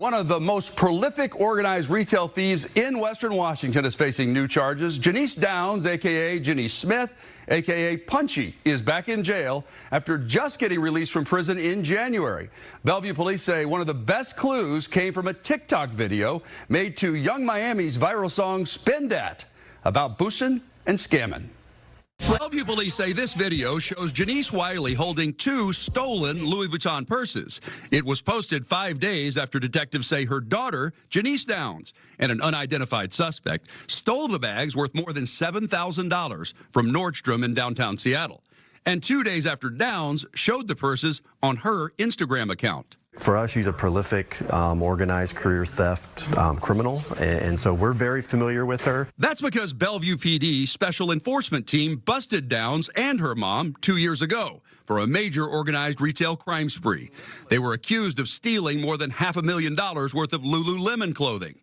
One of the most prolific organized retail thieves in Western Washington is facing new charges. Janice Downs, a.k.a. Janice Smith, a.k.a. Punchy, is back in jail after just getting released from prison in January. Bellevue police say one of the best clues came from a TikTok video made to Young Miami's viral song Spin Dat about boosting and scamming. Bellevue police say this video shows Janice Wiley holding two stolen Louis Vuitton purses. It was posted 5 days after detectives say her daughter, Janice Downs, and an unidentified suspect stole the bags worth more than $7,000 from Nordstrom in downtown Seattle. And 2 days after Downs showed the purses on her Instagram account. For us, she's a prolific, organized career theft criminal, and so we're very familiar with her. That's because Bellevue PD Special Enforcement Team busted Downs and her mom 2 years ago for a major organized retail crime spree. They were accused of stealing more than $500,000 worth of Lululemon clothing.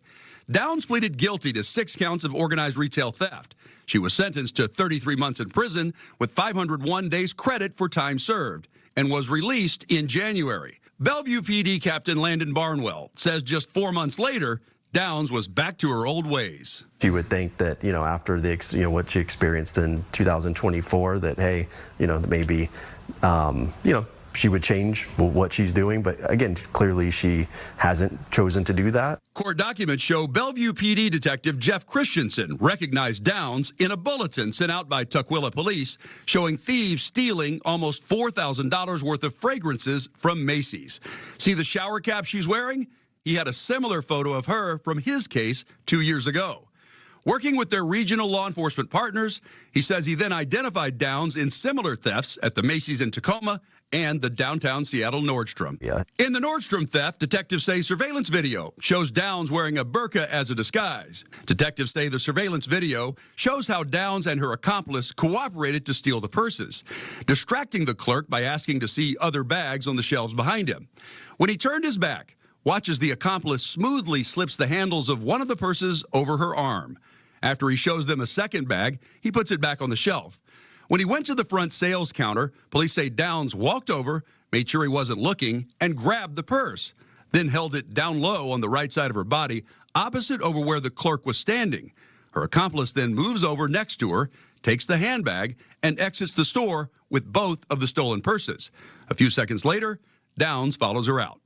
Downs pleaded guilty to 6 counts of organized retail theft. She was sentenced to 33 months in prison with 501 days credit for time served and was released in January. Bellevue PD Captain Landon Barnwell says just 4 months later, Downs was back to her old ways. You would think that, after what she experienced in 2024, that, hey, that maybe, she would change what she's doing. But again, clearly she hasn't chosen to do that. Court documents show Bellevue PD Detective Jeff Christensen recognized Downs in a bulletin sent out by Tukwila Police showing thieves stealing almost $4,000 worth of fragrances from Macy's. See the shower cap she's wearing? He had a similar photo of her from his case 2 years ago. Working with their regional law enforcement partners, he says he then identified Downs in similar thefts at the Macy's in Tacoma and the downtown Seattle Nordstrom. Yeah. In the Nordstrom theft, detectives say surveillance video shows Downs wearing a burqa as a disguise. Detectives say the surveillance video shows how Downs and her accomplice cooperated to steal the purses, distracting the clerk by asking to see other bags on the shelves behind him. When he turned his back, watch as the accomplice smoothly slips the handles of one of the purses over her arm. After he shows them a second bag, he puts it back on the shelf. When he went to the front sales counter, police say Downs walked over, made sure he wasn't looking, and grabbed the purse, then held it down low on the right side of her body, opposite over where the clerk was standing. Her accomplice then moves over next to her, takes the handbag, and exits the store with both of the stolen purses. A few seconds later, Downs follows her out.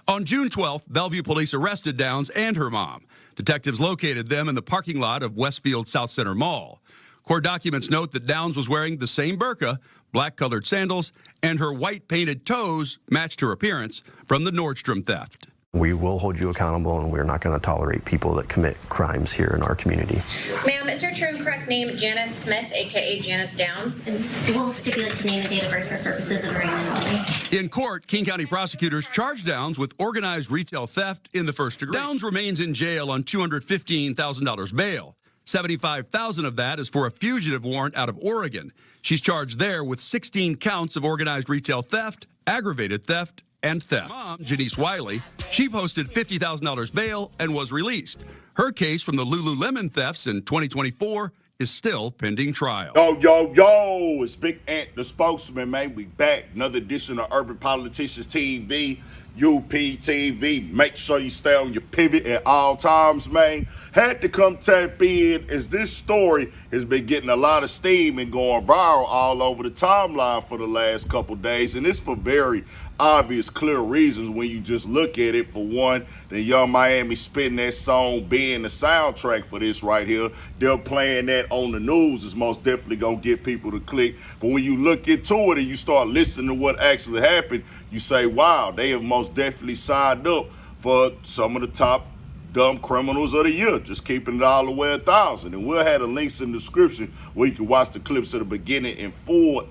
On June 12th, Bellevue police arrested Downs and her mom. Detectives located them in the parking lot of Westfield South Center Mall. Court documents note that Downs was wearing the same burqa, black-colored sandals, and her white-painted toes matched her appearance from the Nordstrom theft. We will hold you accountable, and we're not going to tolerate people that commit crimes here in our community. Ma'am, is your true and correct name Janice Smith, a.k.a. Janice Downs? And we'll stipulate the name and date of birth for purposes of arraignment. In court, King County prosecutors charged Downs with organized retail theft in the first degree. Downs remains in jail on $215,000 bail. $75,000 of that is for a fugitive warrant out of Oregon. She's charged there with 16 counts of organized retail theft, aggravated theft, and theft. Mom, Janice Wiley, she posted $50,000 bail and was released. Her case from the Lululemon thefts in 2024 is still pending trial. Yo, it's Big Ant, the spokesman, man. We back. Another edition of Urban Politicians TV, UPTV. Make sure you stay on your pivot at all times, man. Had to come tap in as this story has been getting a lot of steam and going viral all over the timeline for the last couple days. And it's for very obvious, clear reasons when you just look at it. For one, the Young Miami spitting that song being the soundtrack for this right here. They're playing that on the news is most definitely going to get people to click. But when you look into it and you start listening to what actually happened, you say, wow, they have most definitely signed up for some of the top dumb criminals of the year, just keeping it all the way 1,000. And we'll have the links in the description where you can watch the clips at the beginning in full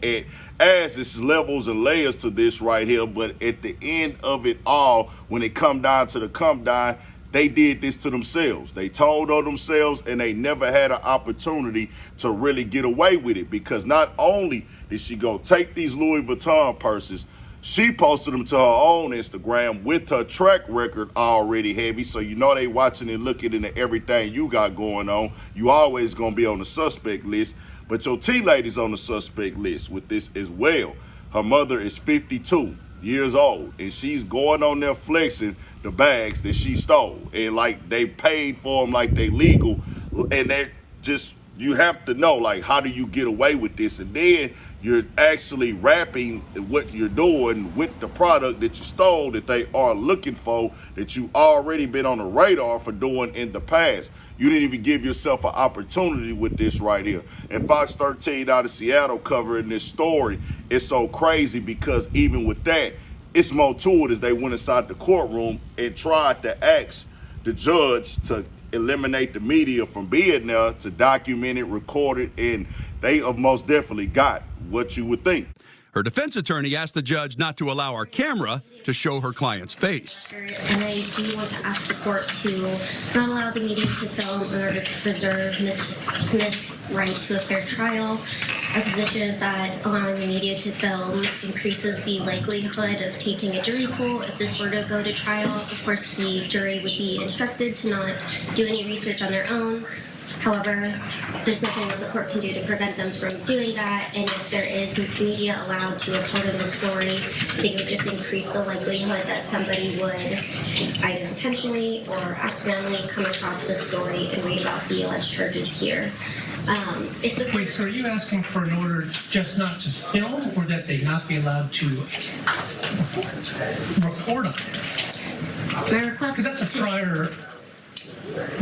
as it's levels and layers to this right here. But at the end of it all, when it come down to the come down, they did this to themselves. They told on themselves, and they never had an opportunity to really get away with it, because not only did she go take these Louis Vuitton purses, she posted them to her own Instagram with her track record already heavy. So you know they watching and looking into everything you got going on. You always going to be on the suspect list. But your T-Lady's on the suspect list with this as well. Her mother is 52. years old, and she's going on there flexing the bags that she stole, and like they paid for them like they legal, and they just, you have to know, like, how do you get away with this? And then you're actually wrapping what you're doing with the product that you stole, that they are looking for, that you already been on the radar for doing in the past. You didn't even give yourself an opportunity with this right here. And Fox 13 out of Seattle covering this story is so crazy, because even with that, it's more to it as they went inside the courtroom and tried to ask the judge to eliminate the media from being there to document it, record it, and they have most definitely got what you would think. Her defense attorney asked the judge not to allow our camera to show her client's face. And I do want to ask the court to not allow the media to film in order to preserve Ms. Smith's right to a fair trial. Our position is that allowing the media to film increases the likelihood of tainting a jury pool. If this were to go to trial, of course, the jury would be instructed to not do any research on their own. However, there's nothing that the court can do to prevent them from doing that, and if there is media allowed to report on the story, I think it would just increase the likelihood that somebody would either intentionally or accidentally come across this story and read about the alleged charges here. Wait, so are you asking for an order just not to film, or that they not be allowed to report on it? My request Because that's a prior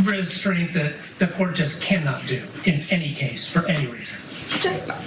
restraint that the court just cannot do in any case for any reason.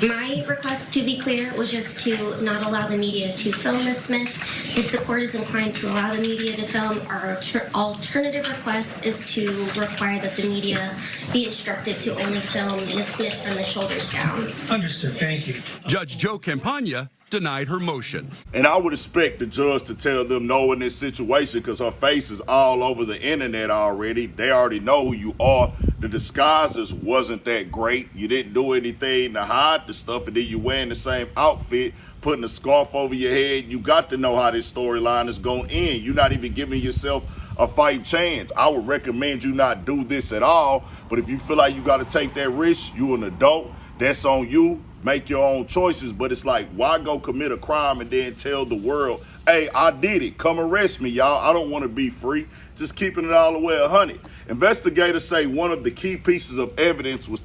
My request, to be clear, was just to not allow the media to film Ms. Smith. If the court is inclined to allow the media to film, our alternative request is to require that the media be instructed to only film Ms. Smith from the shoulders down. Understood. Thank you. Judge Joe Campagna denied her motion. And I would expect the judge to tell them no in this situation, because her face is all over the internet already. They already know who you are. The disguises wasn't that great. You didn't do anything to hide the stuff, and then you wearing the same outfit, putting a scarf over your head. You got to know how this storyline is going to end. You're not even giving yourself a fight chance. I would recommend you not do this at all, but if you feel like you got to take that risk, you an adult, that's on you. Make your own choices, but it's like, why go commit a crime and then tell the world, hey, I did it, come arrest me, y'all. I don't want to be free. Just keeping it all the way 100. Investigators say one of the key pieces of evidence was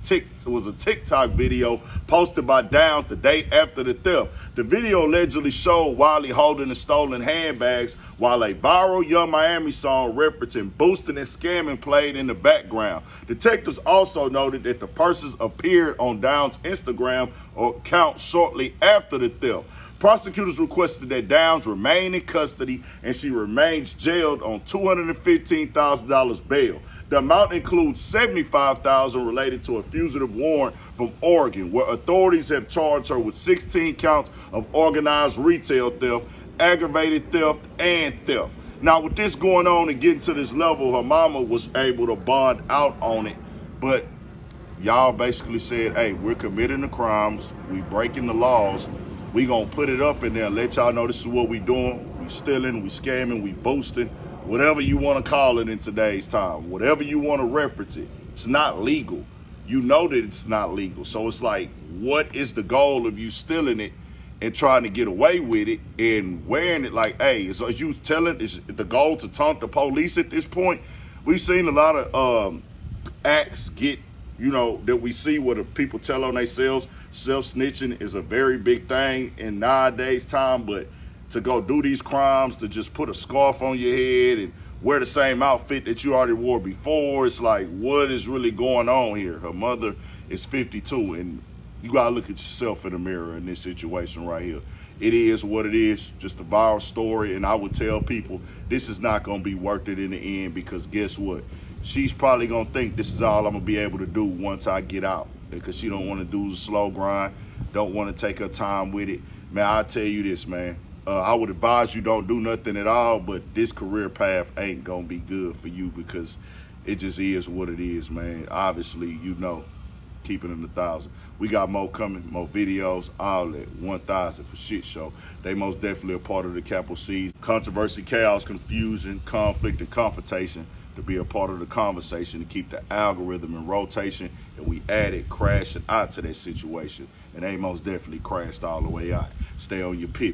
a TikTok video posted by Downs the day after the theft. The video allegedly showed Wiley holding the stolen handbags while a viral Young Miami song referencing boosting and scamming played in the background. Detectives also noted that the purses appeared on Downs' Instagram account shortly after the theft. Prosecutors requested that Downs remain in custody, and she remains jailed on $215,000 bail. The amount includes $75,000 related to a fugitive warrant from Oregon, where authorities have charged her with 16 counts of organized retail theft, aggravated theft, and theft. Now, with this going on and getting to this level, her mama was able to bond out on it, but y'all basically said, hey, we're committing the crimes, we breaking the laws, we gonna put it up in there and let y'all know this is what we doing. We stealing, we scamming, we boosting, whatever you want to call it in today's time, whatever you want to reference it. It's not legal. You know that it's not legal. So it's like, what is the goal of you stealing it and trying to get away with it and wearing it like, hey, so is you telling, is the goal to taunt the police at this point? We've seen a lot of acts get, you know, that we see what the people tell on themselves. Self-snitching is a very big thing in nowadays time, but to go do these crimes, to just put a scarf on your head and wear the same outfit that you already wore before, it's like, what is really going on here? Her mother is 52, and you gotta look at yourself in the mirror in this situation right here. It is what it is, just a viral story, and I would tell people this is not gonna be worth it in the end, because guess what? She's probably gonna think this is all I'm gonna be able to do once I get out, because she don't want to do the slow grind, don't want to take her time with it. Man, I'll tell you this, man. I would advise you don't do nothing at all, but this career path ain't gonna be good for you, because it just is what it is, man. Obviously, you know, keeping it 1,000. We got more coming, more videos, all that. 1,000 for shit show. They most definitely a part of the Capital C's. Controversy, chaos, confusion, conflict, and confrontation to be a part of the conversation, to keep the algorithm in rotation, and we added crashing out to that situation, and they most definitely crashed all the way out. Stay on your pit.